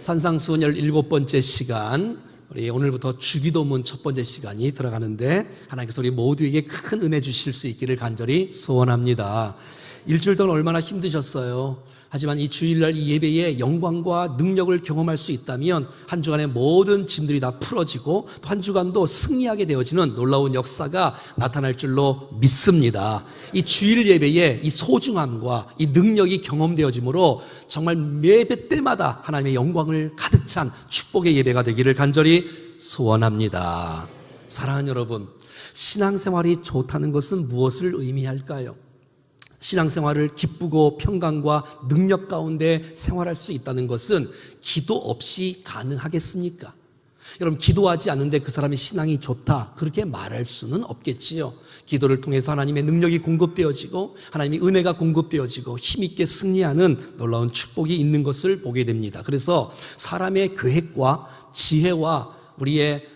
산상수훈 17번째 시간, 우리 오늘부터 주기도문 첫 번째 시간이 들어가는데 하나님께서 우리 모두에게 큰 은혜 주실 수 있기를 간절히 소원합니다. 일주일 동안 얼마나 힘드셨어요? 하지만 이 주일날 이 예배의 영광과 능력을 경험할 수 있다면 한 주간의 모든 짐들이 다 풀어지고 또 한 주간도 승리하게 되어지는 놀라운 역사가 나타날 줄로 믿습니다. 이 주일 예배의 이 소중함과 이 능력이 경험되어지므로 정말 예배 때마다 하나님의 영광을 가득 찬 축복의 예배가 되기를 간절히 소원합니다. 사랑하는 여러분, 신앙생활이 좋다는 것은 무엇을 의미할까요? 신앙생활을 기쁘고 평강과 능력 가운데 생활할 수 있다는 것은 기도 없이 가능하겠습니까? 여러분, 기도하지 않는데 그 사람의 신앙이 좋다, 그렇게 말할 수는 없겠지요. 기도를 통해서 하나님의 능력이 공급되어지고 하나님의 은혜가 공급되어지고 힘있게 승리하는 놀라운 축복이 있는 것을 보게 됩니다. 그래서 사람의 계획과 지혜와 우리의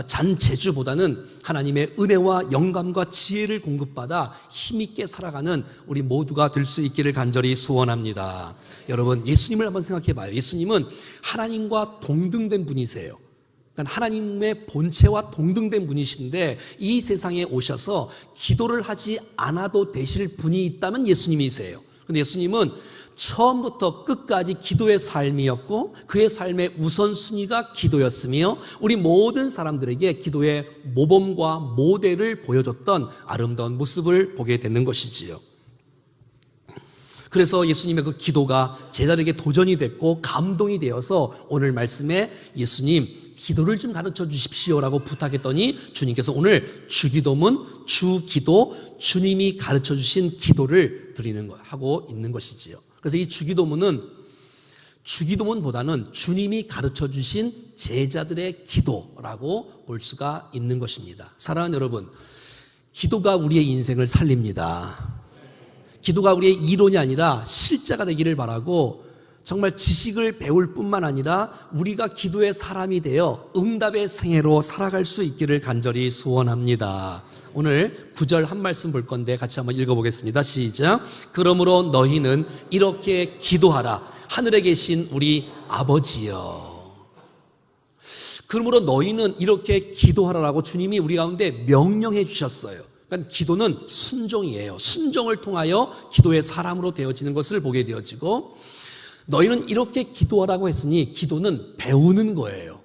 잔재주보다는 하나님의 은혜와 영감과 지혜를 공급받아 힘있게 살아가는 우리 모두가 될 수 있기를 간절히 소원합니다. 여러분, 예수님을 한번 생각해 봐요. 예수님은 하나님과 동등된 분이세요. 그러니까 하나님의 본체와 동등된 분이신데 이 세상에 오셔서 기도를 하지 않아도 되실 분이 있다면 예수님이세요. 그런데 예수님은 처음부터 끝까지 기도의 삶이었고 그의 삶의 우선순위가 기도였으며 우리 모든 사람들에게 기도의 모범과 모델을 보여줬던 아름다운 모습을 보게 되는 것이지요. 그래서 예수님의 그 기도가 제자들에게 도전이 됐고 감동이 되어서 오늘 말씀에 예수님 기도를 좀 가르쳐 주십시오라고 부탁했더니 주님께서 오늘 주기도문, 주기도, 주님이 가르쳐 주신 기도를 드리는 거 하고 있는 것이지요. 그래서 이 주기도문보다는 주님이 가르쳐 주신 제자들의 기도라고 볼 수가 있는 것입니다. 사랑하는 여러분, 기도가 우리의 인생을 살립니다. 기도가 우리의 이론이 아니라 실제가 되기를 바라고 정말 지식을 배울 뿐만 아니라 우리가 기도의 사람이 되어 응답의 생애로 살아갈 수 있기를 간절히 소원합니다. 오늘 9절 한 말씀 볼 건데 같이 한번 읽어보겠습니다. 시작. 그러므로 너희는 이렇게 기도하라. 하늘에 계신 우리 아버지여. 그러므로 너희는 이렇게 기도하라라고 주님이 우리 가운데 명령해 주셨어요. 그러니까 기도는 순종이에요. 순종을 통하여 기도의 사람으로 되어지는 것을 보게 되어지고 너희는 이렇게 기도하라고 했으니 기도는 배우는 거예요.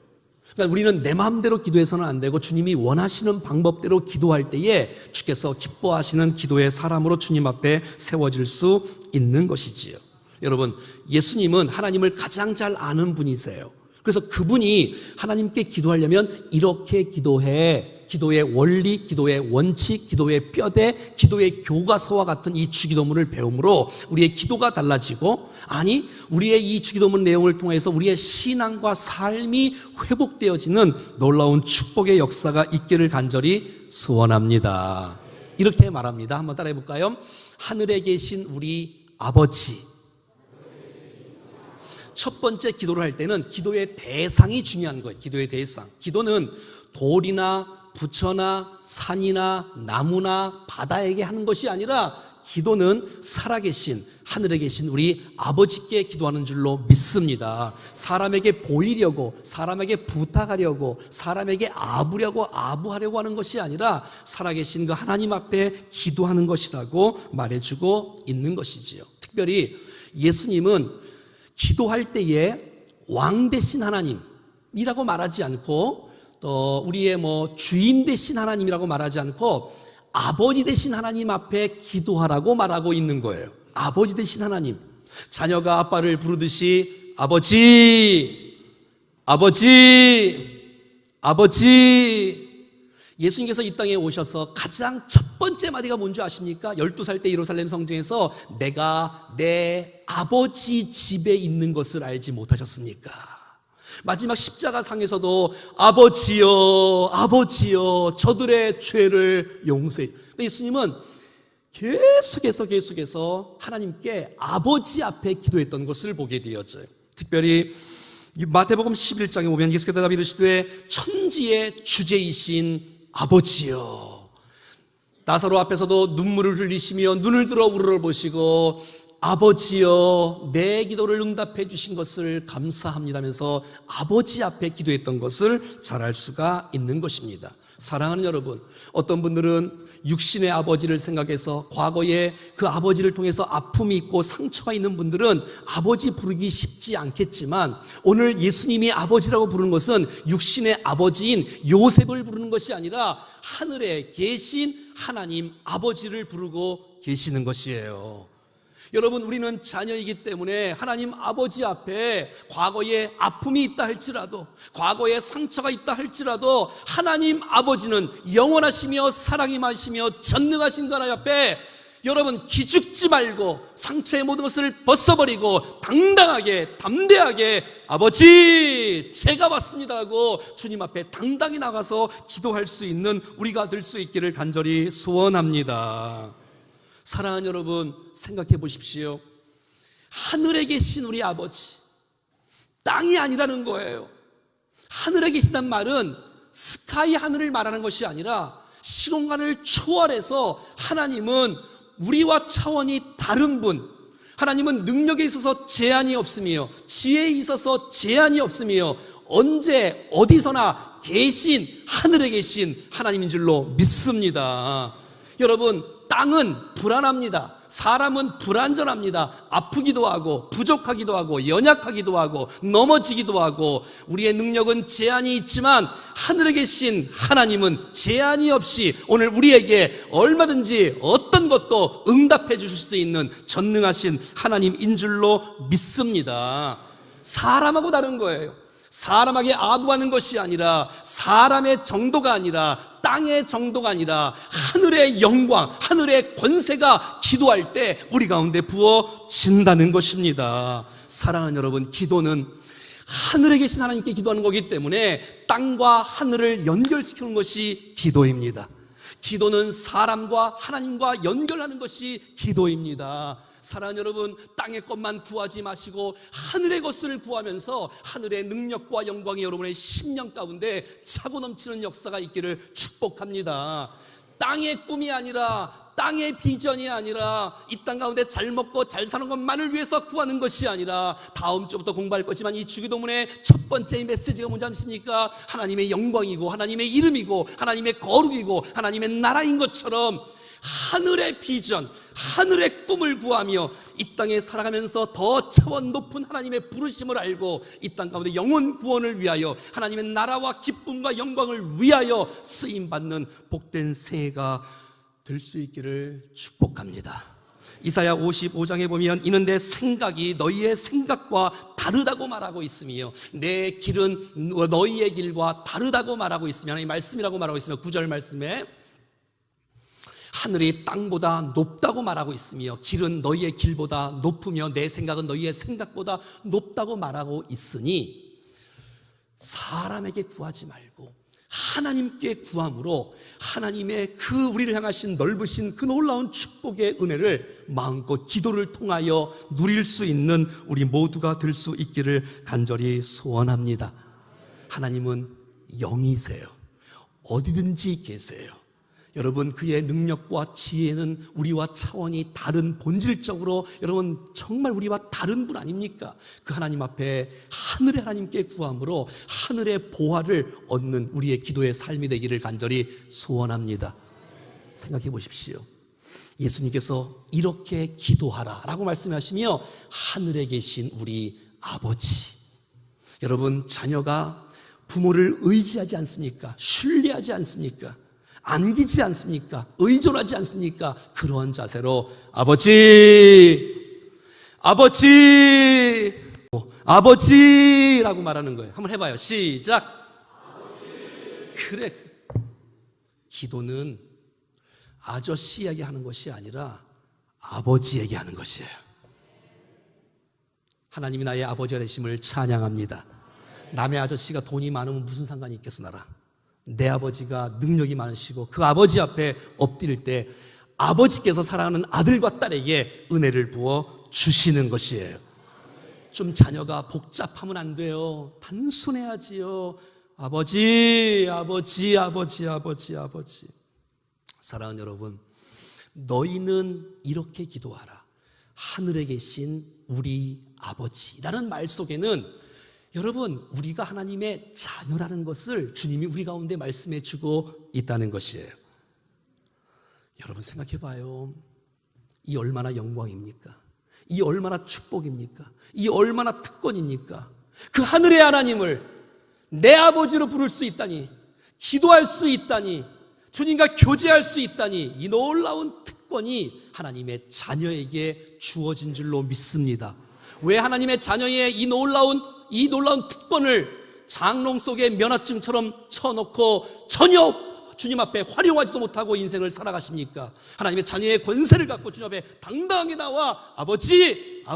그러니까 우리는 내 마음대로 기도해서는 안 되고 주님이 원하시는 방법대로 기도할 때에 주께서 기뻐하시는 기도의 사람으로 주님 앞에 세워질 수 있는 것이지요. 여러분, 예수님은 하나님을 가장 잘 아는 분이세요. 그래서 그분이 하나님께 기도하려면 이렇게 기도해. 기도의 원리, 기도의 원칙, 기도의 뼈대, 기도의 교과서와 같은 이 주기도문을 배움으로 우리의 기도가 달라지고, 아니 우리의 이 주기도문 내용을 통해서 우리의 신앙과 삶이 회복되어지는 놀라운 축복의 역사가 있기를 간절히 소원합니다. 이렇게 말합니다. 한번 따라해 볼까요? 하늘에 계신 우리 아버지. 첫 번째 기도를 할 때는 기도의 대상이 중요한 거예요. 기도의 대상. 기도는 돌이나 부처나 산이나 나무나 바다에게 하는 것이 아니라 기도는 살아계신 하늘에 계신 우리 아버지께 기도하는 줄로 믿습니다. 사람에게 보이려고, 사람에게 부탁하려고, 사람에게 아부하려고 하는 것이 아니라 살아계신 그 하나님 앞에 기도하는 것이라고 말해주고 있는 것이지요. 특별히 예수님은 기도할 때에 왕 대신 하나님이라고 말하지 않고 또 우리의 주인 되신 하나님이라고 말하지 않고 아버지 되신 하나님 앞에 기도하라고 말하고 있는 거예요. 아버지 되신 하나님. 자녀가 아빠를 부르듯이 아버지, 아버지, 아버지. 예수님께서 이 땅에 오셔서 가장 첫 번째 마디가 뭔지 아십니까? 12살 때 예루살렘 성전에서 내가 내 아버지 집에 있는 것을 알지 못하셨습니까? 마지막 십자가상에서도 아버지여, 아버지여, 저들의 죄를 용서해. 예수님은 계속해서 하나님께 아버지 앞에 기도했던 것을 보게 되어져요. 특별히 마태복음 11장에 보면 예수께서 대답 이르시되 천지의 주제이신 아버지여. 나사로 앞에서도 눈물을 흘리시며 눈을 들어 우러러보시고 아버지여 내 기도를 응답해 주신 것을 감사합니다면서 아버지 앞에 기도했던 것을 잘 알 수가 있는 것입니다. 사랑하는 여러분, 어떤 분들은 육신의 아버지를 생각해서 과거에 그 아버지를 통해서 아픔이 있고 상처가 있는 분들은 아버지 부르기 쉽지 않겠지만, 오늘 예수님이 아버지라고 부르는 것은 육신의 아버지인 요셉을 부르는 것이 아니라 하늘에 계신 하나님 아버지를 부르고 계시는 것이에요. 여러분, 우리는 자녀이기 때문에 하나님 아버지 앞에 과거에 아픔이 있다 할지라도, 과거에 상처가 있다 할지라도 하나님 아버지는 영원하시며 사랑이 많으시며 전능하신 하나님 앞에 여러분 기죽지 말고 상처의 모든 것을 벗어버리고 당당하게 담대하게 아버지 제가 왔습니다 하고 주님 앞에 당당히 나가서 기도할 수 있는 우리가 될 수 있기를 간절히 소원합니다. 사랑하는 여러분, 생각해 보십시오. 하늘에 계신 우리 아버지, 땅이 아니라는 거예요. 하늘에 계신다는 말은 스카이 하늘을 말하는 것이 아니라 시공간을 초월해서 하나님은 우리와 차원이 다른 분, 하나님은 능력에 있어서 제한이 없으며 지혜에 있어서 제한이 없으며 언제 어디서나 계신 하늘에 계신 하나님인 줄로 믿습니다. 여러분, 땅은 불안합니다. 사람은 불안전합니다. 아프기도 하고 부족하기도 하고 연약하기도 하고 넘어지기도 하고 우리의 능력은 제한이 있지만 하늘에 계신 하나님은 제한이 없이 오늘 우리에게 얼마든지 어떤 것도 응답해 주실 수 있는 전능하신 하나님인 줄로 믿습니다. 사람하고 다른 거예요. 사람에게 아부하는 것이 아니라 사람의 정도가 아니라 땅의 정도가 아니라 하늘의 영광, 하늘의 권세가 기도할 때 우리 가운데 부어진다는 것입니다. 사랑하는 여러분, 기도는 하늘에 계신 하나님께 기도하는 거기 때문에 땅과 하늘을 연결시키는 것이 기도입니다. 기도는 사람과 하나님과 연결하는 것이 기도입니다. 사랑하는 여러분, 땅의 것만 구하지 마시고 하늘의 것을 구하면서 하늘의 능력과 영광이 여러분의 심령 가운데 차고 넘치는 역사가 있기를 축복합니다. 땅의 꿈이 아니라, 땅의 비전이 아니라, 이 땅 가운데 잘 먹고 잘 사는 것만을 위해서 구하는 것이 아니라, 다음 주부터 공부할 거지만 이 주기도문의 첫 번째 메시지가 뭔지 아십니까? 하나님의 영광이고 하나님의 이름이고 하나님의 거룩이고 하나님의 나라인 것처럼 하늘의 비전, 하늘의 꿈을 구하며 이 땅에 살아가면서 더 차원 높은 하나님의 부르심을 알고 이 땅 가운데 영혼 구원을 위하여 하나님의 나라와 기쁨과 영광을 위하여 쓰임받는 복된 새해가 될 수 있기를 축복합니다. 이사야 55장에 보면 이는 내 생각이 너희의 생각과 다르다고 말하고 있으며 내 길은 너희의 길과 다르다고 말하고 있으며, 하나님의 말씀이라고 말하고 있으며 9절 말씀에 하늘이 땅보다 높다고 말하고 있으며 길은 너희의 길보다 높으며 내 생각은 너희의 생각보다 높다고 말하고 있으니 사람에게 구하지 말고 하나님께 구함으로 하나님의 그 우리를 향하신 넓으신 그 놀라운 축복의 은혜를 마음껏 기도를 통하여 누릴 수 있는 우리 모두가 될 수 있기를 간절히 소원합니다. 하나님은 영이세요. 어디든지 계세요. 여러분, 그의 능력과 지혜는 우리와 차원이 다른, 본질적으로 여러분 정말 우리와 다른 분 아닙니까? 그 하나님 앞에 하늘의 하나님께 구함으로 하늘의 보화를 얻는 우리의 기도의 삶이 되기를 간절히 소원합니다. 생각해 보십시오. 예수님께서 이렇게 기도하라 라고 말씀하시며 하늘에 계신 우리 아버지, 여러분 자녀가 부모를 의지하지 않습니까? 신뢰하지 않습니까? 안기지 않습니까? 의존하지 않습니까? 그러한 자세로 아버지, 아버지, 아버지라고 말하는 거예요. 한번 해봐요. 시작. 아버지. 그래, 기도는 아저씨에게 하는 것이 아니라 아버지에게 하는 것이에요. 하나님이 나의 아버지가 되심을 찬양합니다. 남의 아저씨가 돈이 많으면 무슨 상관이 있겠어 나랑. 내 아버지가 능력이 많으시고 그 아버지 앞에 엎드릴 때 아버지께서 사랑하는 아들과 딸에게 은혜를 부어 주시는 것이에요. 좀 자녀가 복잡하면 안 돼요. 단순해야지요. 아버지, 아버지, 아버지, 아버지, 아버지. 사랑하는 여러분, 너희는 이렇게 기도하라. 하늘에 계신 우리 아버지라는 말 속에는 여러분, 우리가 하나님의 자녀라는 것을 주님이 우리 가운데 말씀해 주고 있다는 것이에요. 여러분 생각해 봐요. 이 얼마나 영광입니까? 이 얼마나 축복입니까? 이 얼마나 특권입니까? 그 하늘의 하나님을 내 아버지로 부를 수 있다니, 기도할 수 있다니, 주님과 교제할 수 있다니, 이 놀라운 특권이 하나님의 자녀에게 주어진 줄로 믿습니다. 왜 하나님의 자녀의 이 놀라운 특권을 장롱 속에 면허증처럼 쳐놓고 전혀 주님 앞에 활용하지도 못하고 인생을 살아가십니까? 하나님의 자녀의 권세를 갖고 주님 앞에 당당하게 나와 아버지를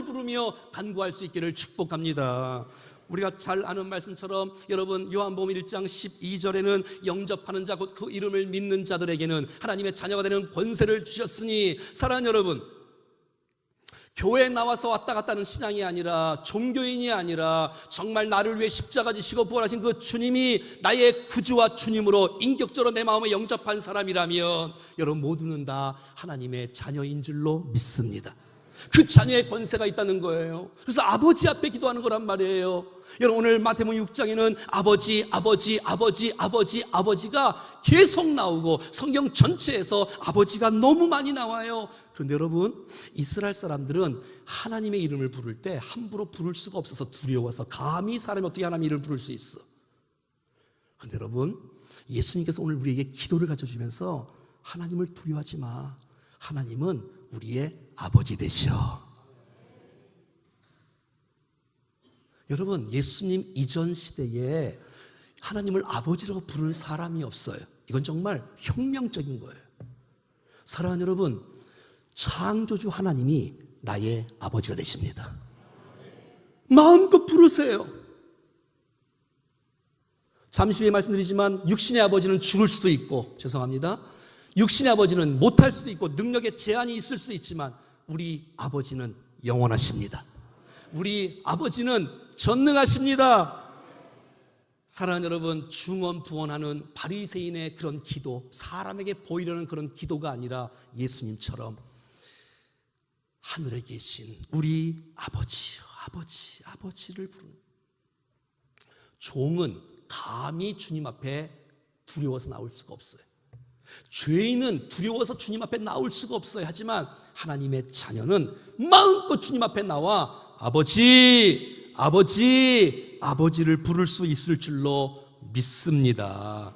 부르며 간구할 수 있기를 축복합니다. 우리가 잘 아는 말씀처럼 여러분, 요한복음 1장 12절에는 영접하는 자 곧 그 이름을 믿는 자들에게는 하나님의 자녀가 되는 권세를 주셨으니, 사랑하는 여러분, 교회에 나와서 왔다 갔다 하는 신앙이 아니라, 종교인이 아니라 정말 나를 위해 십자가 지시고 부활하신 그 주님이 나의 구주와 주님으로 인격적으로 내 마음에 영접한 사람이라면 여러분 모두는 다 하나님의 자녀인 줄로 믿습니다. 그 자녀의 권세가 있다는 거예요. 그래서 아버지 앞에 기도하는 거란 말이에요. 여러분, 오늘 마태복음 6장에는 아버지가 계속 나오고 성경 전체에서 아버지가 너무 많이 나와요. 그런데 여러분, 이스라엘 사람들은 하나님의 이름을 부를 때 함부로 부를 수가 없어서 두려워서, 감히 사람이 어떻게 하나님의 이름을 부를 수 있어? 그런데 여러분, 예수님께서 오늘 우리에게 기도를 가르쳐주면서 하나님을 두려워하지 마. 하나님은 우리의 아버지 되셔. 여러분, 예수님 이전 시대에 하나님을 아버지라고 부르는 사람이 없어요. 이건 정말 혁명적인 거예요. 사랑하는 여러분, 창조주 하나님이 나의 아버지가 되십니다. 마음껏 부르세요. 잠시 후에 말씀드리지만 육신의 아버지는 죽을 수도 있고, 죄송합니다, 육신의 아버지는 못할 수도 있고 능력에 제한이 있을 수 있지만 우리 아버지는 영원하십니다. 우리 아버지는 전능하십니다. 사랑하는 여러분, 중언부언하는 바리새인의 그런 기도, 사람에게 보이려는 그런 기도가 아니라 예수님처럼 하늘에 계신 우리 아버지를 부르는, 종은 감히 주님 앞에 두려워서 나올 수가 없어요. 죄인은 두려워서 주님 앞에 나올 수가 없어요. 하지만 하나님의 자녀는 마음껏 주님 앞에 나와 아버지를 부를 수 있을 줄로 믿습니다.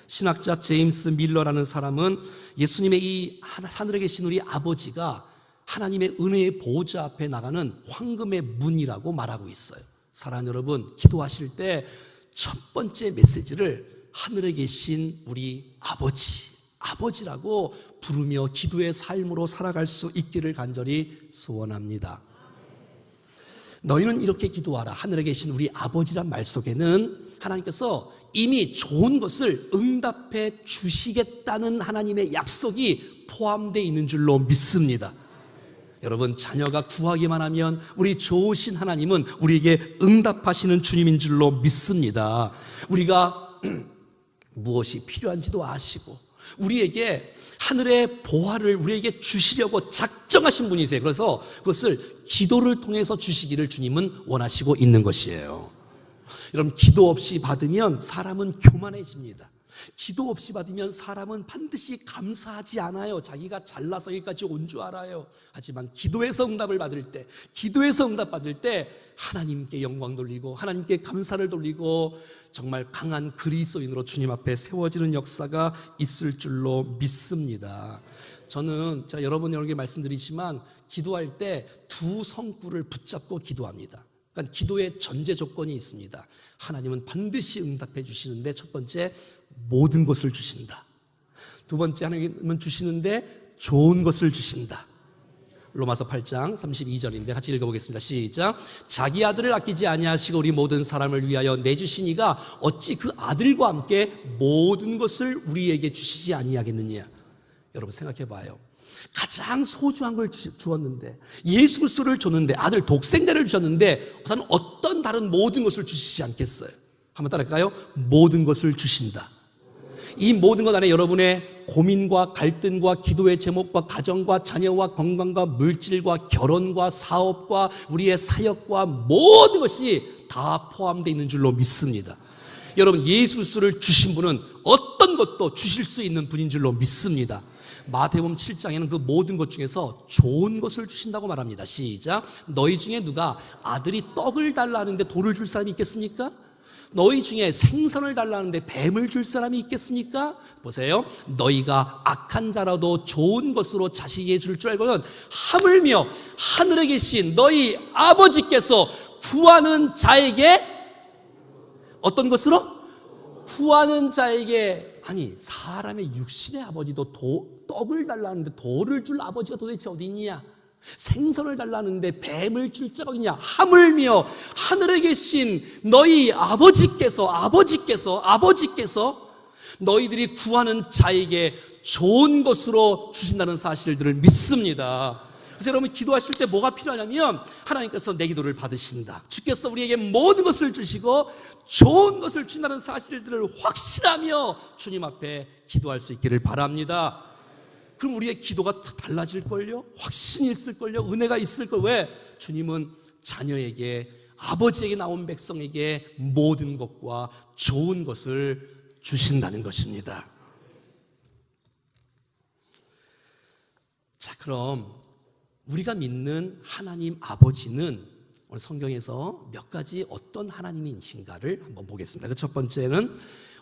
신학자 제임스 밀러라는 사람은 예수님의 이 하늘에 계신 우리 아버지가 하나님의 은혜의 보좌 앞에 나가는 황금의 문이라고 말하고 있어요. 사랑하는 여러분, 기도하실 때 첫 번째 메시지를 하늘에 계신 우리 아버지라고 부르며 기도의 삶으로 살아갈 수 있기를 간절히 소원합니다. 너희는 이렇게 기도하라. 하늘에 계신 우리 아버지란 말 속에는 하나님께서 이미 좋은 것을 응답해 주시겠다는 하나님의 약속이 포함되어 있는 줄로 믿습니다. 여러분, 자녀가 구하기만 하면 우리 좋으신 하나님은 우리에게 응답하시는 주님인 줄로 믿습니다. 우리가 무엇이 필요한지도 아시고 우리에게 하늘의 보화를 우리에게 주시려고 작정하신 분이세요. 그래서 그것을 기도를 통해서 주시기를 주님은 원하시고 있는 것이에요. 여러분, 기도 없이 받으면 사람은 교만해집니다. 기도 없이 받으면 사람은 반드시 감사하지 않아요. 자기가 잘나서 여기까지 온 줄 알아요. 하지만 기도에서 응답을 받을 때, 기도에서 응답받을 때 하나님께 영광 돌리고 하나님께 감사를 돌리고 정말 강한 그리스도인으로 주님 앞에 세워지는 역사가 있을 줄로 믿습니다. 저는 제가 여러분에게 말씀드리지만 기도할 때 두 성구를 붙잡고 기도합니다. 그러니까 기도의 전제 조건이 있습니다. 하나님은 반드시 응답해 주시는데, 첫 번째, 모든 것을 주신다. 두 번째, 하나님은 주시는데 좋은 것을 주신다. 로마서 8장 32절인데 같이 읽어보겠습니다. 시작. 자기 아들을 아끼지 아니하시고 우리 모든 사람을 위하여 내주신 이가 어찌 그 아들과 함께 모든 것을 우리에게 주시지 아니하겠느냐. 여러분 생각해 봐요. 가장 소중한 걸 주었는데, 예수 그리스도를 줬는데, 아들 독생자를 주셨는데 어떤 다른 모든 것을 주시지 않겠어요? 한번 따라할까요? 모든 것을 주신다. 이 모든 것 안에 여러분의 고민과 갈등과 기도의 제목과 가정과 자녀와 건강과 물질과 결혼과 사업과 우리의 사역과 모든 것이 다 포함되어 있는 줄로 믿습니다. 여러분, 예수 그리스도를 주신 분은 어떤 것도 주실 수 있는 분인 줄로 믿습니다. 마태복음 7장에는 그 모든 것 중에서 좋은 것을 주신다고 말합니다. 시작. 너희 중에 누가 아들이 떡을 달라 하는데 돌을 줄 사람이 있겠습니까? 너희 중에 생선을 달라 하는데 뱀을 줄 사람이 있겠습니까? 보세요. 너희가 악한 자라도 좋은 것으로 자식에게 줄 줄 알고는 하물며 하늘에 계신 너희 아버지께서 구하는 자에게 어떤 것으로? 구하는 자에게. 아니, 사람의 육신의 아버지도 떡을 달라는데 돌을 줄 아버지가 도대체 어디 있냐? 생선을 달라는데 뱀을 줄 자가 어디 있냐? 하물며 하늘에 계신 너희 아버지께서 너희들이 구하는 자에게 좋은 것으로 주신다는 사실들을 믿습니다. 그래서 여러분, 기도하실 때 뭐가 필요하냐면 하나님께서 내 기도를 받으신다, 주께서 우리에게 모든 것을 주시고 좋은 것을 주신다는 사실들을 확신하며 주님 앞에 기도할 수 있기를 바랍니다. 그럼 우리의 기도가 달라질걸요? 확신이 있을걸요? 은혜가 있을걸. 왜? 주님은 자녀에게, 아버지에게 나온 백성에게 모든 것과 좋은 것을 주신다는 것입니다. 자, 그럼 우리가 믿는 하나님 아버지는 오늘 성경에서 몇 가지 어떤 하나님이신가를 한번 보겠습니다. 첫 번째는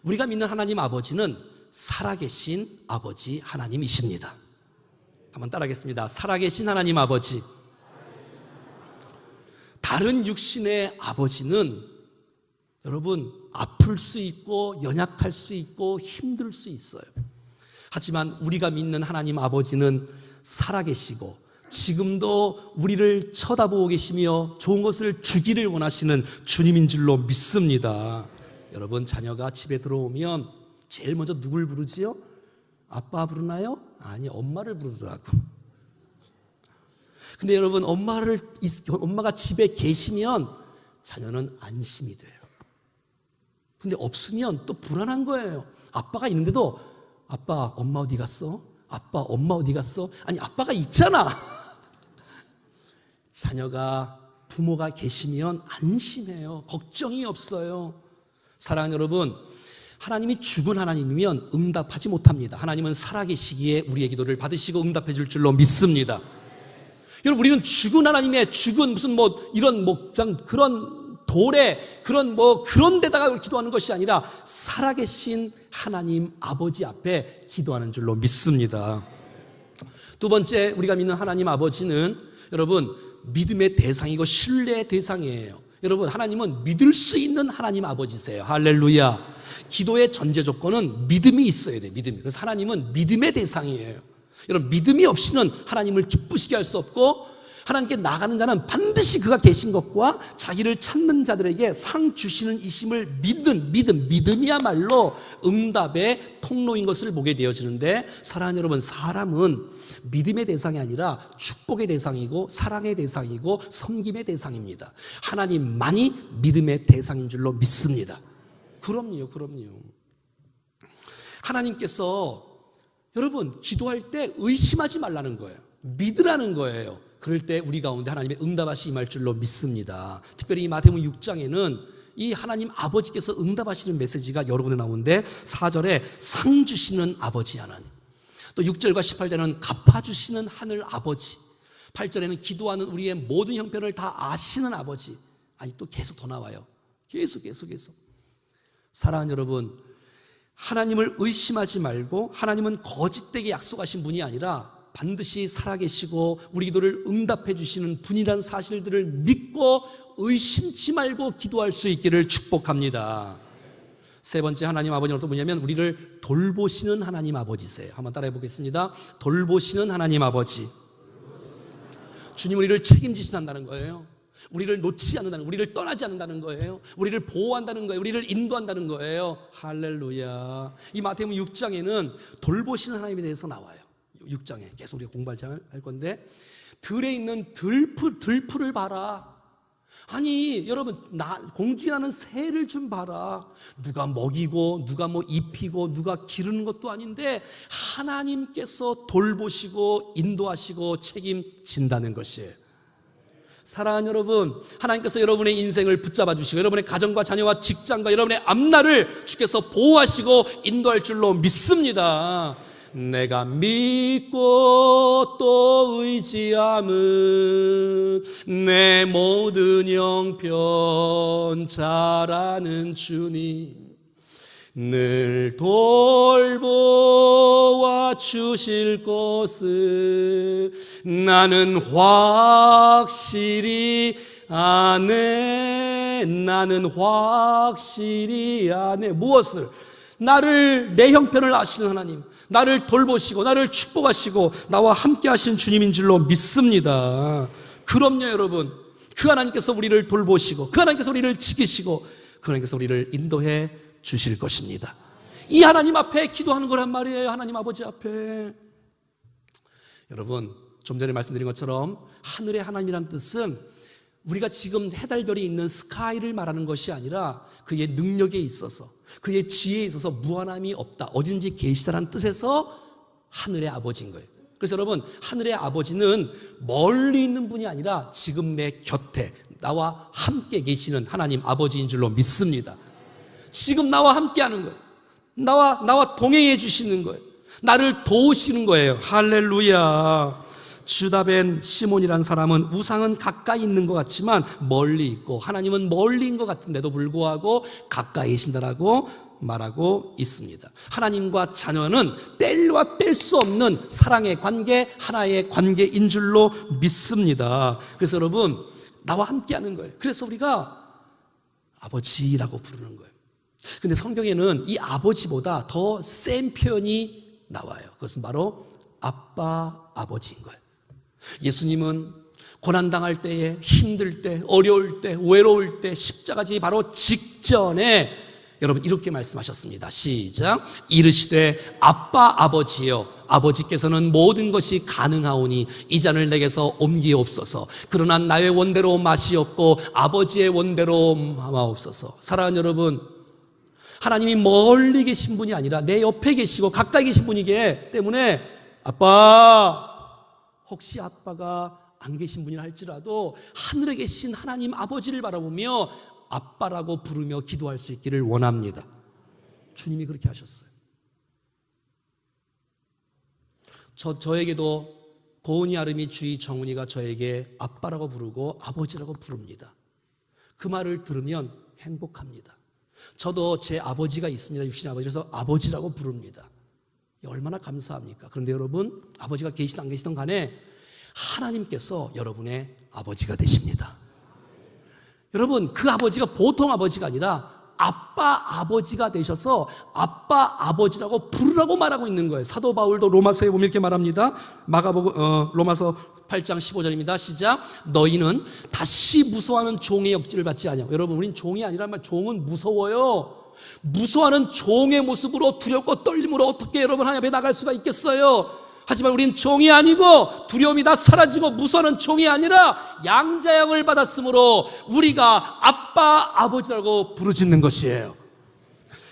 우리가 믿는 하나님 아버지는 살아계신 아버지 하나님이십니다. 한번 따라하겠습니다. 살아계신 하나님 아버지. 다른 육신의 아버지는 여러분, 아플 수 있고 연약할 수 있고 힘들 수 있어요. 하지만 우리가 믿는 하나님 아버지는 살아계시고 지금도 우리를 쳐다보고 계시며 좋은 것을 주기를 원하시는 주님인 줄로 믿습니다. 여러분, 자녀가 집에 들어오면 제일 먼저 누굴 부르지요? 아빠 부르나요? 아니, 엄마를 부르더라고. 근데 여러분, 엄마가 집에 계시면 자녀는 안심이 돼요. 근데 없으면 또 불안한 거예요. 아빠가 있는데도 아빠, 엄마 어디 갔어? 아빠, 엄마 어디 갔어? 아니, 아빠가 있잖아. 자녀가, 부모가 계시면 안심해요. 걱정이 없어요. 사랑하는 여러분, 하나님이 죽은 하나님이면 응답하지 못합니다. 하나님은 살아계시기에 우리의 기도를 받으시고 응답해 줄 줄로 믿습니다. 여러분, 우리는 죽은 하나님의 죽은 무슨 이런 그냥 그런 돌에 그런 데다가 기도하는 것이 아니라 살아계신 하나님 아버지 앞에 기도하는 줄로 믿습니다. 두 번째, 우리가 믿는 하나님 아버지는 여러분, 믿음의 대상이고 신뢰의 대상이에요. 여러분, 하나님은 믿을 수 있는 하나님 아버지세요. 할렐루야. 기도의 전제 조건은 믿음이 있어야 돼요. 믿음이. 그래서 하나님은 믿음의 대상이에요. 여러분, 믿음이 없이는 하나님을 기쁘시게 할 수 없고, 하나님께 나가는 자는 반드시 그가 계신 것과 자기를 찾는 자들에게 상 주시는 이심을 믿는 믿음이야말로 응답의 통로인 것을 보게 되어지는데, 사랑하는 여러분, 사람은 믿음의 대상이 아니라 축복의 대상이고 사랑의 대상이고 섬김의 대상입니다. 하나님만이 믿음의 대상인 줄로 믿습니다. 그럼요. 하나님께서 여러분, 기도할 때 의심하지 말라는 거예요. 믿으라는 거예요. 그럴 때 우리 가운데 하나님의 응답하시 임할 줄로 믿습니다. 특별히 이 마태복음 6장에는 이 하나님 아버지께서 응답하시는 메시지가 여러 군데 나오는데, 4절에 상 주시는 아버지 하나님, 또 6절과 18절에는 갚아주시는 하늘 아버지, 8절에는 기도하는 우리의 모든 형편을 다 아시는 아버지. 아니, 또 계속 더 나와요. 계속. 사랑하는 여러분, 하나님을 의심하지 말고, 하나님은 거짓되게 약속하신 분이 아니라 반드시 살아계시고 우리 기도를 응답해 주시는 분이란 사실들을 믿고 의심치 말고 기도할 수 있기를 축복합니다. 세 번째, 하나님 아버지는 어떤 분이냐면 우리를 돌보시는 하나님 아버지세요. 한번 따라해 보겠습니다. 돌보시는 하나님 아버지. 주님, 우리를 책임지신다는 거예요. 우리를 놓지 않는다는, 우리를 떠나지 않는다는 거예요. 우리를 보호한다는 거예요. 우리를 인도한다는 거예요. 할렐루야. 이 마태복음 6장에는 돌보시는 하나님에 대해서 나와요. 6장에 계속 우리가 공부할 건데, 들에 있는 들풀을 봐라. 아니 여러분, 공중에 나는 새를 좀 봐라. 누가 먹이고 누가 뭐 입히고 누가 기르는 것도 아닌데 하나님께서 돌보시고 인도하시고 책임진다는 것이에요. 사랑하는 여러분, 하나님께서 여러분의 인생을 붙잡아 주시고 여러분의 가정과 자녀와 직장과 여러분의 앞날을 주께서 보호하시고 인도할 줄로 믿습니다. 내가 믿고 또 의지함은 내 모든 형편 잘 아는 주님, 늘 돌보아 주실 것을 나는 확실히 아네. 나는 확실히 아네. 무엇을? 나를, 내 형편을 아시는 하나님, 나를 돌보시고 나를 축복하시고 나와 함께 하신 주님인 줄로 믿습니다. 그럼요 여러분, 그 하나님께서 우리를 돌보시고 그 하나님께서 우리를 지키시고 그 하나님께서 우리를 인도해 주실 것입니다. 이 하나님 앞에 기도하는 거란 말이에요. 하나님 아버지 앞에. 여러분, 좀 전에 말씀드린 것처럼 하늘의 하나님이란 뜻은 우리가 지금 해달별이 있는 스카이를 말하는 것이 아니라 그의 능력에 있어서, 그의 지혜에 있어서 무한함이 없다, 어딘지 계시다라는 뜻에서 하늘의 아버지인 거예요. 그래서 여러분, 하늘의 아버지는 멀리 있는 분이 아니라 지금 내 곁에 나와 함께 계시는 하나님 아버지인 줄로 믿습니다. 지금 나와 함께 하는 거예요. 나와 동행해 주시는 거예요. 나를 도우시는 거예요. 할렐루야. 주다벤 시몬이라는 사람은 우상은 가까이 있는 것 같지만 멀리 있고 하나님은 멀리인 것 같은데도 불구하고 가까이 계신다라고 말하고 있습니다. 하나님과 자녀는 뗄래야 뗄 수 없는 사랑의 관계, 하나의 관계인 줄로 믿습니다. 그래서 여러분, 나와 함께 하는 거예요. 그래서 우리가 아버지라고 부르는 거예요. 근데 성경에는 이 아버지보다 더 센 표현이 나와요. 그것은 바로 아빠, 아버지인 거예요. 예수님은 고난당할 때에, 힘들 때, 어려울 때, 외로울 때, 십자가지 바로 직전에 여러분 이렇게 말씀하셨습니다. 시작. 이르시되 아빠 아버지여, 아버지께서는 모든 것이 가능하오니 이 잔을 내게서 옮기옵소서. 그러나 나의 원대로 맛이 없고 아버지의 원대로 마옵소서. 사랑하는 여러분, 하나님이 멀리 계신 분이 아니라 내 옆에 계시고 가까이 계신 분이기 때문에 아빠, 혹시 아빠가 안 계신 분이라 할지라도 하늘에 계신 하나님 아버지를 바라보며 아빠라고 부르며 기도할 수 있기를 원합니다. 주님이 그렇게 하셨어요. 저에게도 고은이, 아름이, 주희, 정훈이가 저에게 아빠라고 부르고 아버지라고 부릅니다. 그 말을 들으면 행복합니다. 저도 제 아버지가 있습니다. 육신의 아버지. 그래서 아버지라고 부릅니다. 얼마나 감사합니까? 그런데 여러분, 아버지가 계시든 안 계시든 간에 하나님께서 여러분의 아버지가 되십니다. 여러분, 그 아버지가 보통 아버지가 아니라 아빠 아버지가 되셔서 아빠 아버지라고 부르라고 말하고 있는 거예요. 사도 바울도 로마서에 보면 이렇게 말합니다. 로마서 8장 15절입니다. 시작. 너희는 다시 무서워하는 종의 역질을 받지 아니하고. 여러분, 우린 종이 아니란 말, 종은 무서워요. 무서워하는 종의 모습으로 두렵고 떨림으로 어떻게 여러분 하나님 앞에 나갈 수가 있겠어요? 하지만 우린 종이 아니고 두려움이 다 사라지고 무서워하는 종이 아니라 양자형을 받았으므로 우리가 아빠 아버지라고 부르짖는 것이에요.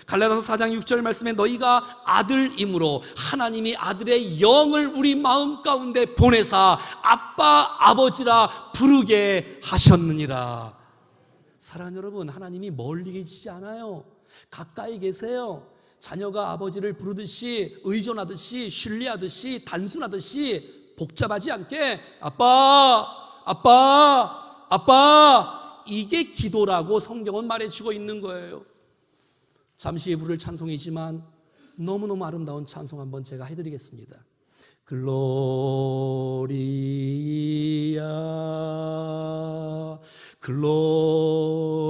갈라디아서 4장 6절 말씀에 너희가 아들이므로 하나님이 아들의 영을 우리 마음 가운데 보내사 아빠 아버지라 부르게 하셨느니라. 사랑하는 여러분, 하나님이 멀리 계시지 않아요. 가까이 계세요. 자녀가 아버지를 부르듯이, 의존하듯이, 신뢰하듯이, 단순하듯이 복잡하지 않게 아빠, 아빠, 아빠, 이게 기도라고 성경은 말해주고 있는 거예요. 잠시 후에 부를 찬송이지만 너무너무 아름다운 찬송 한번 제가 해드리겠습니다. 글로리아 글로리아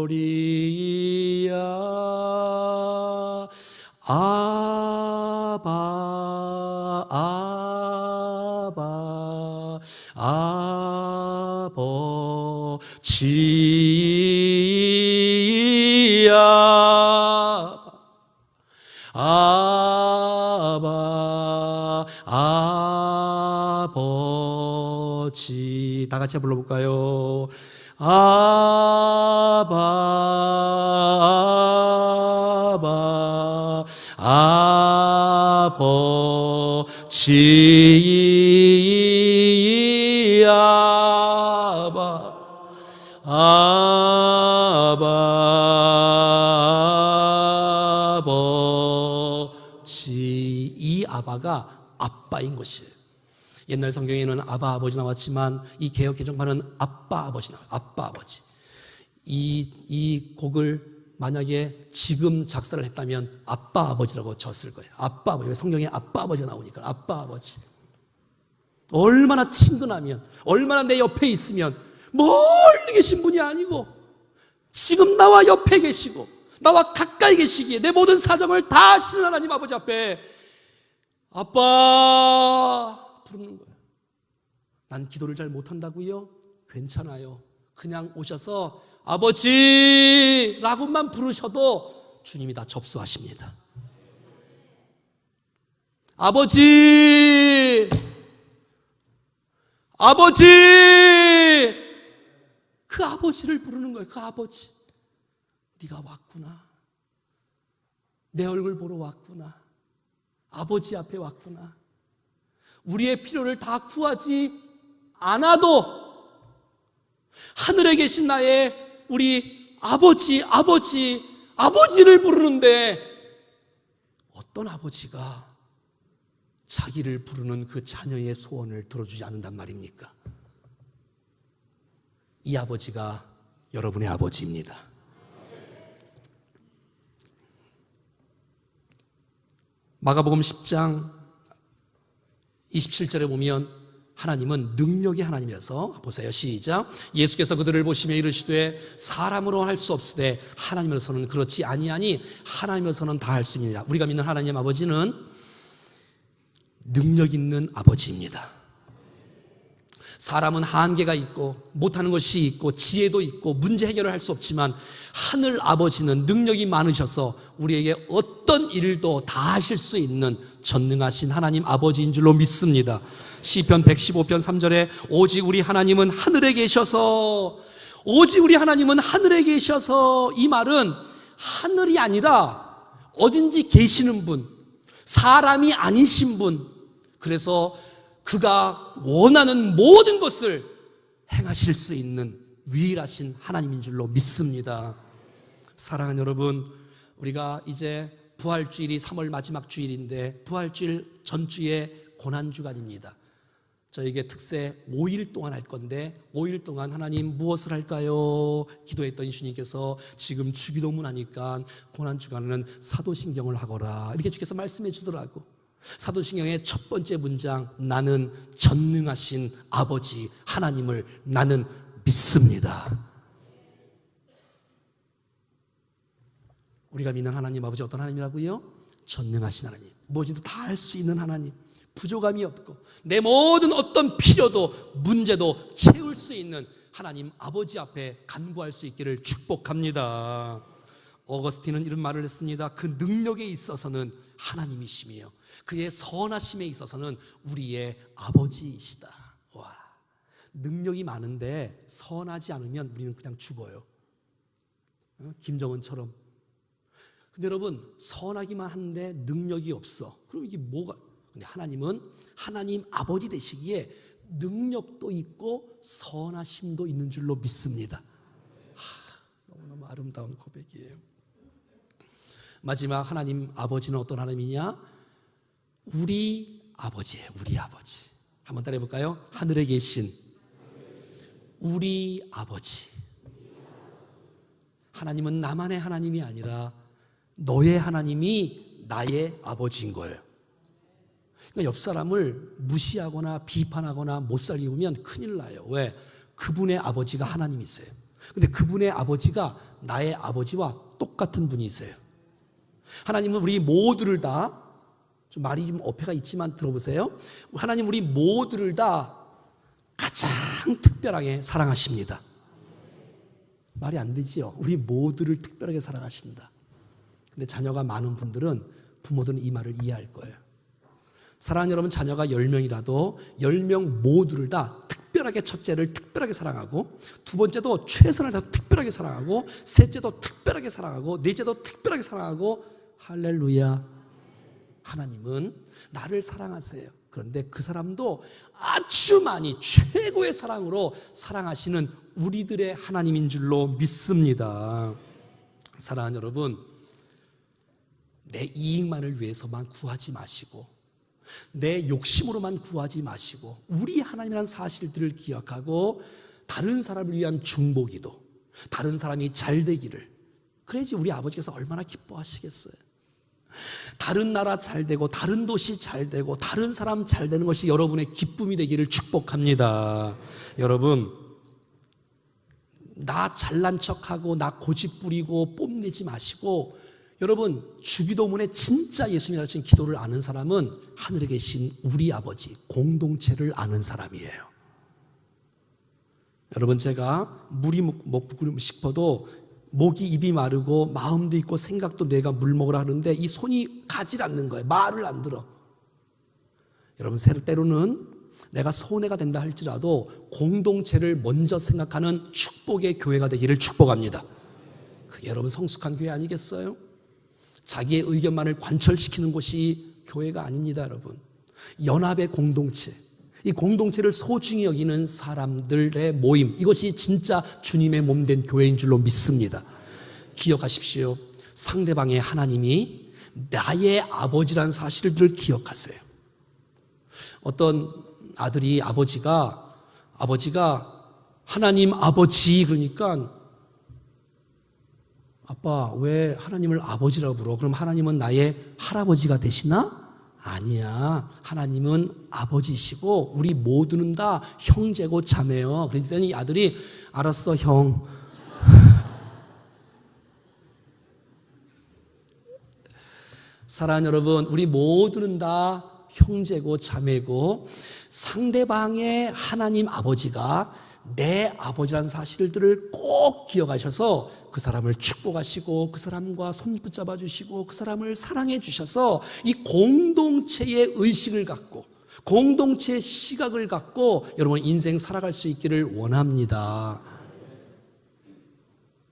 아바 아바 아버지야 아바 아버지. 다 같이 불러볼까요? 아바 아버지 아버지. 이 아바가 아빠인 것이에요. 옛날 성경에는 아바 아버지 나왔지만 이 개역 개정판은 아빠 아버지 나와요. 아빠 아버지. 이 곡을 만약에 지금 작사를 했다면 아빠 아버지라고 졌을 거예요. 아빠 아버지. 성경에 아빠 아버지가 나오니까 아빠 아버지. 얼마나 친근하면, 얼마나 내 옆에 있으면, 멀리 계신 분이 아니고 지금 나와 옆에 계시고 나와 가까이 계시기에 내 모든 사정을 다 아시는 하나님 아버지 앞에 아빠 부르는 거예요. 난 기도를 잘 못한다고요? 괜찮아요. 그냥 오셔서 아버지라고만 부르셔도 주님이 다 접수하십니다. 아버지, 아버지, 그 아버지를 부르는 거예요. 그 아버지. 네가 왔구나. 내 얼굴 보러 왔구나. 아버지 앞에 왔구나. 우리의 필요를 다 구하지 않아도 하늘에 계신 나의 우리 아버지를 부르는데 어떤 아버지가 자기를 부르는 그 자녀의 소원을 들어주지 않는단 말입니까? 이 아버지가 여러분의 아버지입니다. 마가복음 10장 27절에 보면 하나님은 능력의 하나님이라서 보세요. 시작. 예수께서 그들을 보시며 이르시되 사람으로 할 수 없으되 하나님으로서는 그렇지 아니하니 하나님으로서는 다 할 수 있느니라. 우리가 믿는 하나님 아버지는 능력 있는 아버지입니다. 사람은 한계가 있고 못하는 것이 있고 지혜도 있고 문제 해결을 할 수 없지만 하늘 아버지는 능력이 많으셔서 우리에게 어떤 일도 다 하실 수 있는 전능하신 하나님 아버지인 줄로 믿습니다. 시편 115편 3절에 오직 우리 하나님은 하늘에 계셔서, 오직 우리 하나님은 하늘에 계셔서, 이 말은 하늘이 아니라 어딘지 계시는 분, 사람이 아니신 분, 그래서 그가 원하는 모든 것을 행하실 수 있는 유일하신 하나님인 줄로 믿습니다. 사랑하는 여러분, 우리가 이제 부활주일이 3월 마지막 주일인데 부활주일 전주에 고난주간입니다. 저에게 특세 5일 동안 할 건데 5일 동안 하나님 무엇을 할까요? 기도했더니 주님께서 지금 주기도문 하니까 고난주간은 사도신경을 하거라 이렇게 주께서 말씀해 주더라고. 사도신경의 첫 번째 문장, 나는 전능하신 아버지 하나님을 나는 믿습니다. 우리가 믿는 하나님 아버지 어떤 하나님이라고요? 전능하신 하나님, 무엇이든 다 할 수 있는 하나님, 부족함이 없고 내 모든 어떤 필요도 문제도 채울 수 있는 하나님 아버지 앞에 간구할 수 있기를 축복합니다. 어거스틴은 이런 말을 했습니다. 그 능력에 있어서는 하나님이시며 그의 선하심에 있어서는 우리의 아버지이시다. 와, 능력이 많은데 선하지 않으면 우리는 그냥 죽어요. 김정은처럼. 근데 여러분, 선하기만 한데 능력이 없어. 그럼 이게 뭐가? 근데 하나님은 하나님 아버지 되시기에 능력도 있고 선하심도 있는 줄로 믿습니다. 너무너무 아름다운 고백이에요. 마지막 하나님 아버지는 어떤 하나님이냐? 우리 아버지예요. 우리 아버지. 한번 따라해 볼까요? 하늘에 계신 우리 아버지. 하나님은 나만의 하나님이 아니라 너의 하나님이 나의 아버지인 거예요. 그러니까 옆 사람을 무시하거나 비판하거나 못 살리면 큰일 나요. 왜? 그분의 아버지가 하나님이세요. 근데 그분의 아버지가 나의 아버지와 똑같은 분이세요. 하나님은 우리 모두를 다, 좀 말이 좀 어폐가 있지만 들어보세요. 하나님 우리 모두를 다 가장 특별하게 사랑하십니다. 말이 안 되지요. 우리 모두를 특별하게 사랑하신다. 근데 자녀가 많은 분들은, 부모들은 이 말을 이해할 거예요. 사랑하는 여러분, 자녀가 10명이라도 10명 모두를 다 특별하게 특별하게 첫째를 특별하게 사랑하고, 두 번째도 최선을 다해서 특별하게 사랑하고, 셋째도 특별하게 사랑하고, 넷째도 특별하게 사랑하고. 할렐루야. 하나님은 나를 사랑하세요. 그런데 그 사람도 아주 많이 최고의 사랑으로 사랑하시는 우리들의 하나님인 줄로 믿습니다. 사랑하는 여러분, 내 이익만을 위해서만 구하지 마시고, 내 욕심으로만 구하지 마시고, 우리 하나님이라는 사실들을 기억하고 다른 사람을 위한 중보기도, 다른 사람이 잘 되기를, 그래야지 우리 아버지께서 얼마나 기뻐하시겠어요. 다른 나라 잘 되고, 다른 도시 잘 되고, 다른 사람 잘 되는 것이 여러분의 기쁨이 되기를 축복합니다. 여러분, 나 잘난 척하고 나 고집 부리고 뽐내지 마시고, 여러분, 주기도문에 진짜 예수님이 가르친 기도를 아는 사람은 하늘에 계신 우리 아버지, 공동체를 아는 사람이에요. 여러분, 제가 물이 먹고 싶어도 목이 입이 마르고 마음도 있고 생각도 뇌가 물 먹으라 하는데 이 손이 가질 않는 거예요. 말을 안 들어. 여러분, 때로는 내가 손해가 된다 할지라도 공동체를 먼저 생각하는 축복의 교회가 되기를 축복합니다. 그게 여러분 성숙한 교회 아니겠어요? 자기의 의견만을 관철시키는 곳이 교회가 아닙니다. 여러분, 연합의 공동체, 이 공동체를 소중히 여기는 사람들의 모임, 이것이 진짜 주님의 몸된 교회인 줄로 믿습니다. 기억하십시오. 상대방의 하나님이 나의 아버지라는 사실을 기억하세요. 어떤 아들이 아버지가 하나님 아버지 그러니까, 아빠 왜 하나님을 아버지라고 부르어? 그럼 하나님은 나의 할아버지가 되시나? 아니야. 하나님은 아버지시고 우리 모두는 다 형제고 자매요. 그랬더니 아들이 알았어 형. 사랑하는 여러분, 우리 모두는 다 형제고 자매고, 상대방의 하나님 아버지가 내 아버지라는 사실들을 꼭 기억하셔서 그 사람을 축복하시고 그 사람과 손 붙잡아 주시고 그 사람을 사랑해 주셔서 이 공동체의 의식을 갖고 공동체의 시각을 갖고 여러분 인생 살아갈 수 있기를 원합니다.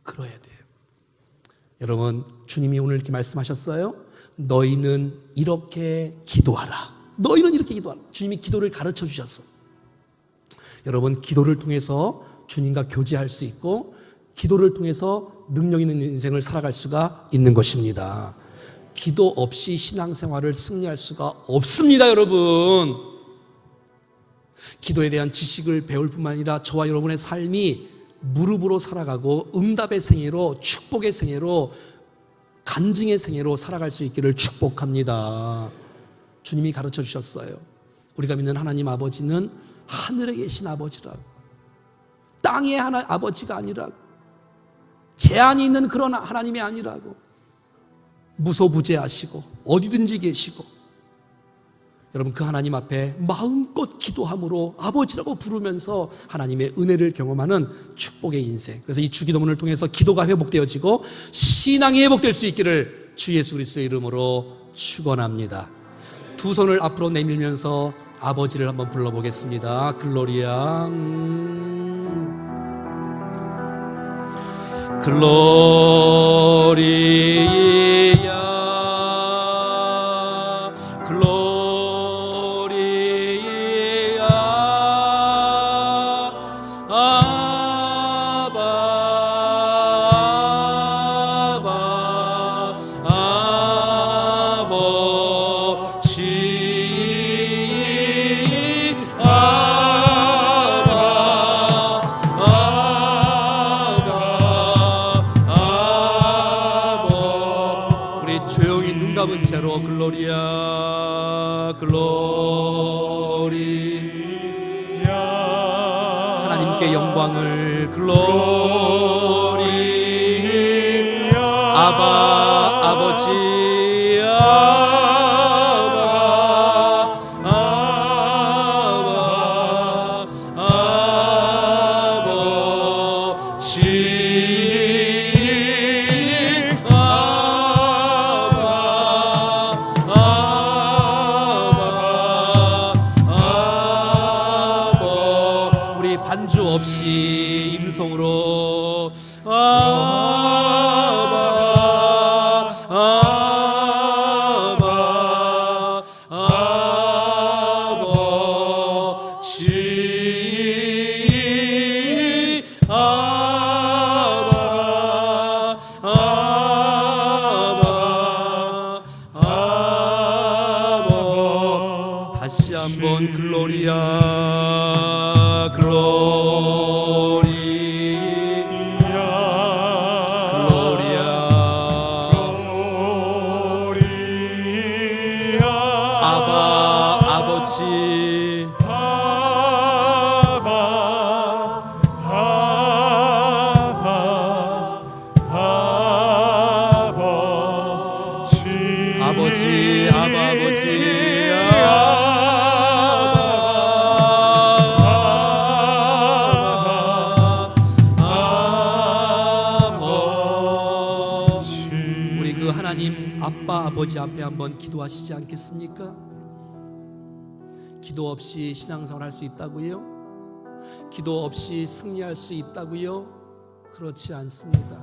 그래야 돼요. 여러분, 주님이 오늘 이렇게 말씀하셨어요. 너희는 이렇게 기도하라. 너희는 이렇게 기도하라. 주님이 기도를 가르쳐 주셨어. 여러분, 기도를 통해서 주님과 교제할 수 있고 기도를 통해서 능력 있는 인생을 살아갈 수가 있는 것입니다. 기도 없이 신앙생활을 승리할 수가 없습니다. 여러분, 기도에 대한 지식을 배울 뿐만 아니라 저와 여러분의 삶이 무릎으로 살아가고 응답의 생애로, 축복의 생애로, 간증의 생애로 살아갈 수 있기를 축복합니다. 주님이 가르쳐 주셨어요. 우리가 믿는 하나님 아버지는 하늘에 계신 아버지라고, 땅의 아버지가 아니라고, 제한이 있는 그런 하나님이 아니라고, 무소부재하시고 어디든지 계시고, 여러분 그 하나님 앞에 마음껏 기도함으로 아버지라고 부르면서 하나님의 은혜를 경험하는 축복의 인생. 그래서 이 주기도문을 통해서 기도가 회복되어지고 신앙이 회복될 수 있기를 주 예수 그리스도의 이름으로 축원합니다. 두 손을 앞으로 내밀면서 아버지를 한번 불러보겠습니다. 글로리아, 글로리아, 글로리아, 아바, 아바, 아버지, 조용히 눈 감은 채로 글로리아, 글로리아, 하나님께 영광을, 글로리아, 아바, 아버지, 아바, 아바, 아버지, 없이 임성으로 아바 아바 아버지 아바 아바 아바 다시 한번 글로리아 글로리 아버지 아버지 우리 그 하나님 아빠 아버지 앞에 한번 기도하시지 않겠습니까? 기도 없이 신앙생활 할 수 있다고요? 기도 없이 승리할 수 있다고요? 그렇지 않습니다.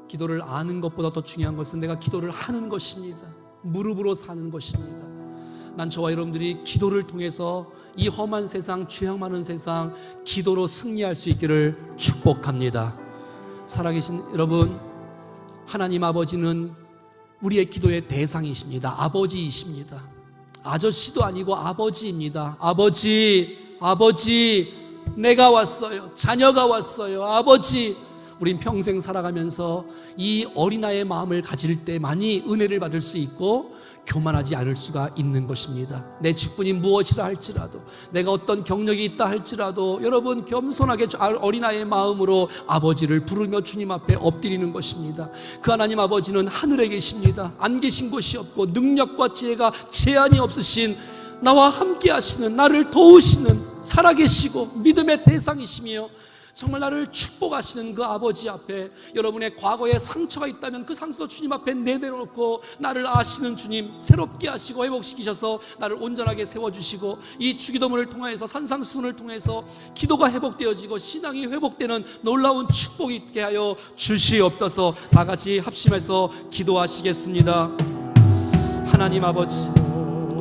기도를 아는 것보다 더 중요한 것은 내가 기도를 하는 것입니다. 무릎으로 사는 것입니다. 난 저와 여러분들이 기도를 통해서 이 험한 세상, 죄악 많은 세상 기도로 승리할 수 있기를 축복합니다. 살아계신 여러분, 하나님 아버지는 우리의 기도의 대상이십니다. 아버지이십니다. 아저씨도 아니고 아버지입니다. 아버지 내가 왔어요. 자녀가 왔어요. 아버지, 우린 평생 살아가면서 이 어린아이의 마음을 가질 때 많이 은혜를 받을 수 있고 교만하지 않을 수가 있는 것입니다. 내 직분이 무엇이라 할지라도, 내가 어떤 경력이 있다 할지라도 여러분 겸손하게 어린아이의 마음으로 아버지를 부르며 주님 앞에 엎드리는 것입니다. 그 하나님 아버지는 하늘에 계십니다. 안 계신 곳이 없고 능력과 지혜가 제한이 없으신, 나와 함께 하시는, 나를 도우시는 살아계시고 믿음의 대상이시며 정말 나를 축복하시는 그 아버지 앞에 여러분의 과거에 상처가 있다면 그 상처도 주님 앞에 내려놓고, 나를 아시는 주님 새롭게 하시고 회복시키셔서 나를 온전하게 세워주시고, 이 주기도문을 통해서 산상수훈을 통해서 기도가 회복되어지고 신앙이 회복되는 놀라운 축복이 있게 하여 주시옵소서. 다 같이 합심해서 기도하시겠습니다. 하나님 아버지,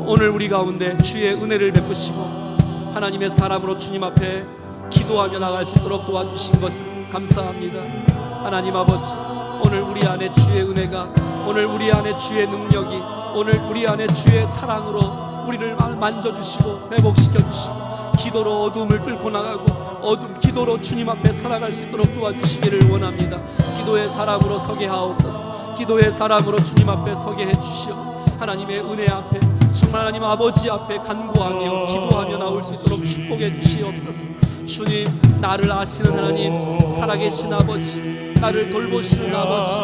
오늘 우리 가운데 주의 은혜를 베푸시고 하나님의 사람으로 주님 앞에 기도하며 나갈 수 있도록 도와주신 것을 감사합니다. 하나님 아버지, 오늘 우리 안에 주의 은혜가, 오늘 우리 안에 주의 능력이, 오늘 우리 안에 주의 사랑으로 우리를 만져주시고 회복시켜주시고 기도로 어둠을 뚫고 나가고 기도로 주님 앞에 살아갈 수 있도록 도와주시기를 원합니다. 기도의 사람으로 서게 하옵소서. 기도의 사람으로 주님 앞에 서게 해주시오. 하나님의 은혜 앞에, 정말 하나님 아버지 앞에 간구하며 기도하며 나올 수 있도록 축복해 주시옵소서. 주님, 나를 아시는 하나님, 살아계신 아버지, 나를 돌보시는 아버지,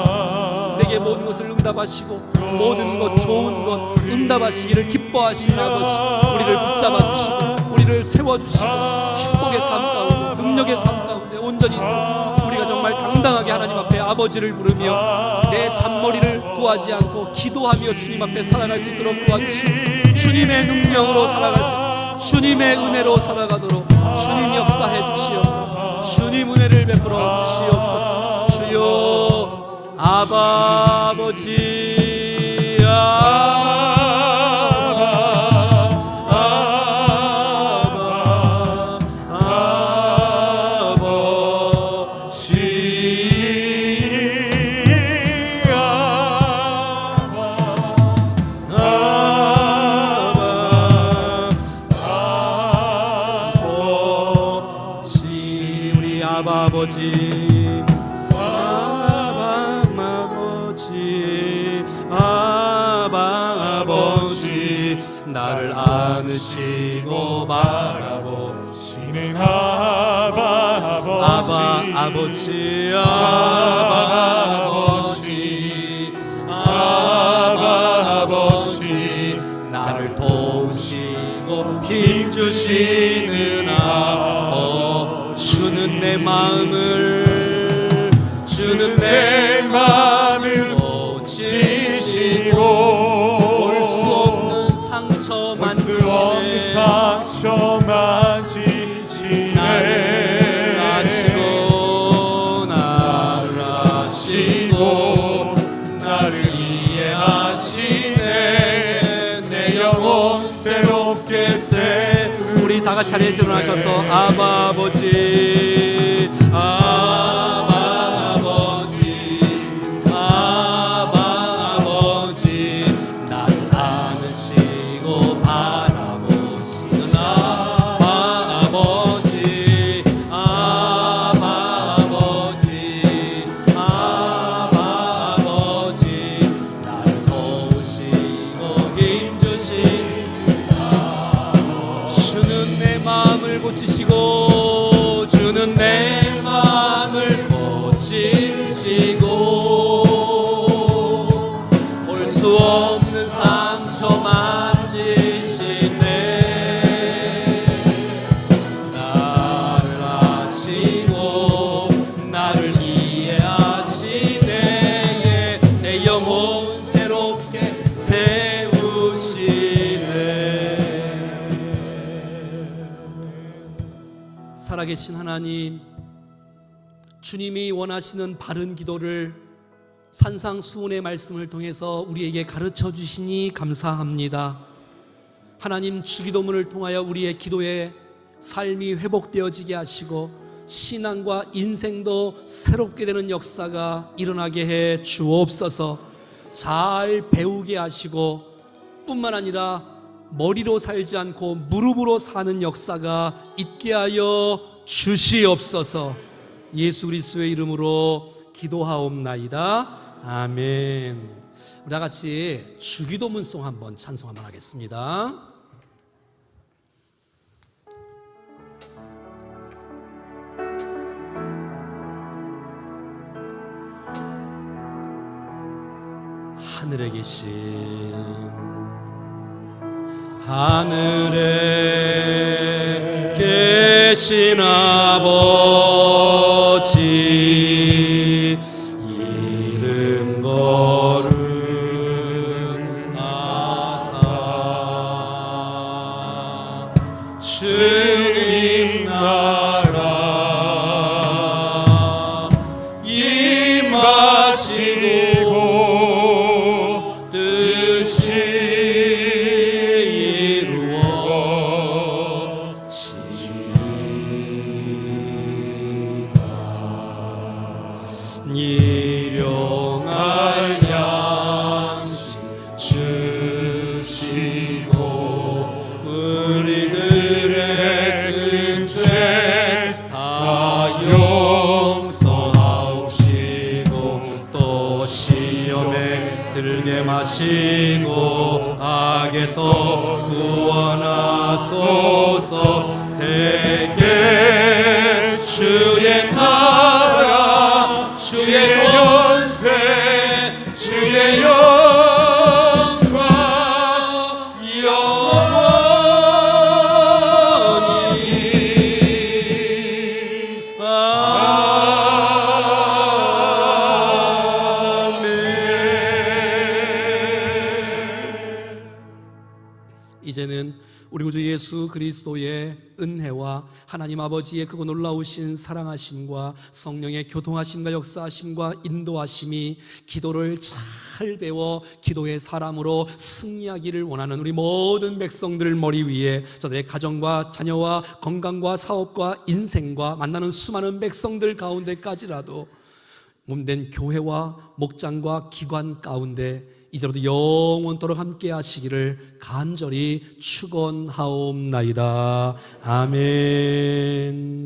내게 모든 것을 응답하시고 모든 것, 좋은 것 응답하시기를 기뻐하시는 아버지, 우리를 붙잡아 주시고 우리를 세워주시고 축복의 삶 가운데, 능력의 삶 가운데 온전히 우리가 정말 당당하게 하나님 앞에 아버지를 부르며 내 잔머리를 구하지 않고 기도하며 주님 앞에 살아갈 수 있도록 도와주시고, 주님의 능력으로 살아갈 수 있도록, 주님의 은혜로 살아가도록 주님 역사해 주시옵소서. 주님 은혜를 베풀어 주시옵소서. 주여, 아버지, 아버지, 아버지, 나를 안으시고 바라보시는 아버지, 아버지, 나를 도우시고 힘 주시는 주는 내 마음을 고치시고 볼 수 없는 상처 만지시네, 만지시네. 다 같이 자리에서 일어나셔서 아바 아버지, 아바 아버지, 아바 아버지, 나를 안으시고 바라보시는 아바 아버지, 아바 아버지, 아바 아버지, 나를 도우시고 힘주시는 주는 내 마음을 고치시고, 주는 내 마음을 고치시고, 볼 수 없는 상처 만지시네. 나를 아시고 나를 이해하시네. 내 영혼 새롭게 세우시네. 살아계신 하나님, 주님이 원하시는 바른 기도를 산상수훈의 말씀을 통해서 우리에게 가르쳐 주시니 감사합니다. 하나님, 주기도문을 통하여 우리의 기도의 삶이 회복되어지게 하시고 신앙과 인생도 새롭게 되는 역사가 일어나게 해 주옵소서. 잘 배우게 하시고 뿐만 아니라 머리로 살지 않고 무릎으로 사는 역사가 있게 하여 주시옵소서. 예수 그리스도의 이름으로 기도하옵나이다. 아멘. 우리 다 같이 주기도문송 한번 찬송 한번 하겠습니다. 하늘에 계신 아버지, 이름 거룩하사 주님 나라 임하시고 뜻이 일용할 양식 주시고 우리들의 큰 죄 다 용서하옵시고 또 시험에 들게 마시고 악에서 구원하소서. 대개 주의 나라 주의 권세 주의 영광 영원히 아멘. 이제는 우리 구주 예수 그리스도의 은혜와 하나님 아버지의 크고 놀라우신 사랑하심과 성령의 교통하심과 역사하심과 인도하심이 기도를 잘 배워 기도의 사람으로 승리하기를 원하는 우리 모든 백성들을 머리 위에 저들의 가정과 자녀와 건강과 사업과 인생과 만나는 수많은 백성들 가운데까지라도 몸된 교회와 목장과 기관 가운데 이제로도 영원토록 함께 하시기를 간절히 축원하옵나이다. 아멘.